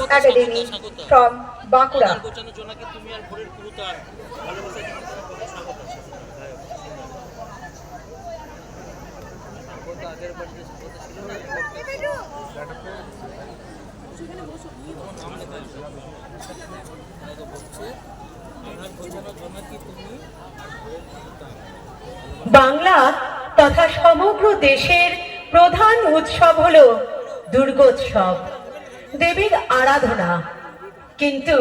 Academy from Bankura. Bangla তথা সমগ্র দেশের প্রধান উৎসব হলো দুর্গোৎসব, দেবীর আরাধনা। কিন্তু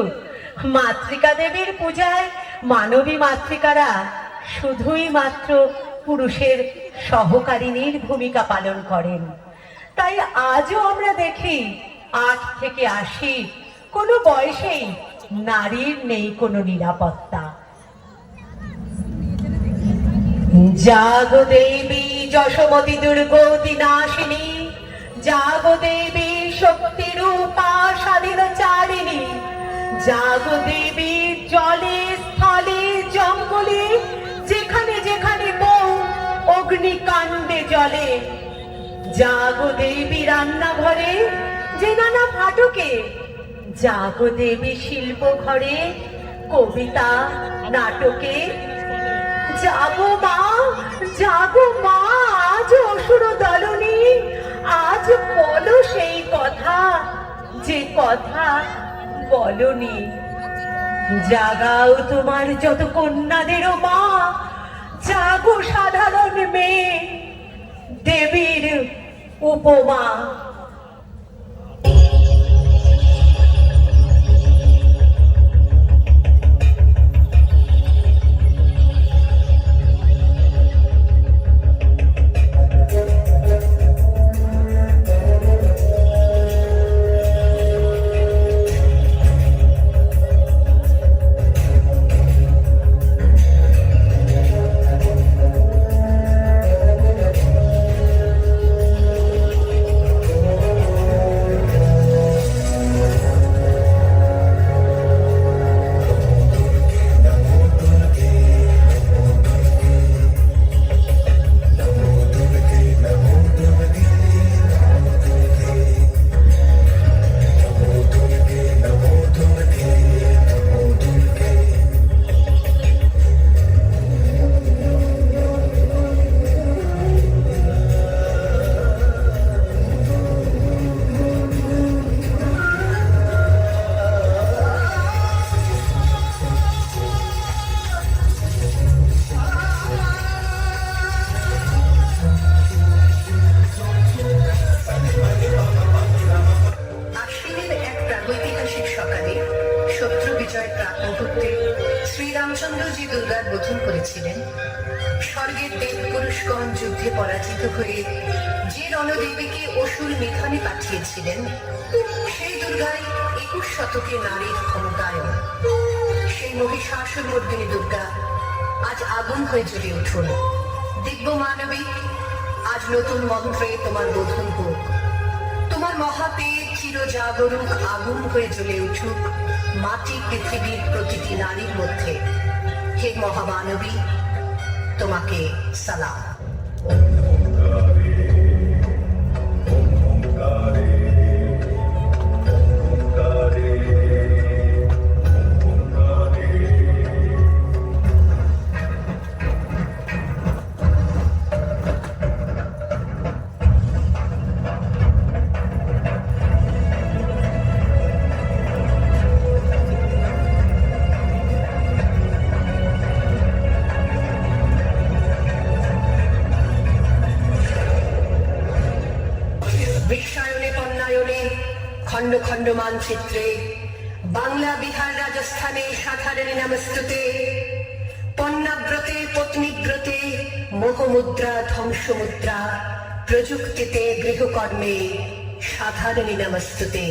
মাতৃকা দেবীর পূজায় মানবী মাতৃকারা শুধুই মাত্র পুরুষের সহকারিনীর ভূমিকা পালন করেন। তাই আজও আমরা দেখি 8 থেকে 80 কোনো বয়সেই নারীর নেই কোনো নিরাপত্তা। জাগো দেবী যশোমতী দুর্গতি নাশিনী, জাগো দেবী শক্তি রূপা স্বাধীনচারিণী, জাগো দেবী জলে স্থলে জঙ্গলে যেখানে যেখানে বউ অগ্নিকাণ্ডে জ্বলে, জাগো দেবী রান্নাঘরে যে নানা ফাটকে, জাগো দেবী শিল্প ঘরে কবিতা নাটকে, জাগো মা আজ অসুর দলনী, আজ বলো সেই কথা যে কথা বলনি। জাগাও তোমার যত কন্যাদেরও মা, জাগো সাধারণ মেয়ে দেবীর উপমা। শ্রীরামচন্দ্রজি দুর্গার বোধন করেছিলেন। স্বর্গের দেবপুরুষগণ যুদ্ধে পরাজিত হয়ে যে রণদেবীকে অসুর নিধনে পাঠিয়েছিলেন, সেই দুর্গাই 21 শতকে নারীর ক্ষমতায়ন। সেই মহিষাসুর মর্দিনী দুর্গা আজ আগুন হয়ে জ্বলে উঠুন। দিব্য মানবী, আজ নতুন মন্ত্রে তোমার বোধন হোক। তোমার মহাতেজ চিরজাগরুক আগুন হয়ে জ্বলে উঠুক মাটি পৃথিবীর প্রতিটি নারীর মধ্যে। হে মহামানবী, তোমাকে সালাম। খণ্ড খণ্ড মানচিত্রে বাংলা, বিহার, রাজস্থানে সাধারণী নমস্তুতে, পণ্যাব্রতে পত্নীব্রতে মোহমুদ্রা ধ্বংসমুদ্রা, প্রযুক্তিতে গৃহকর্মে সাধারণী নমস্তুতে।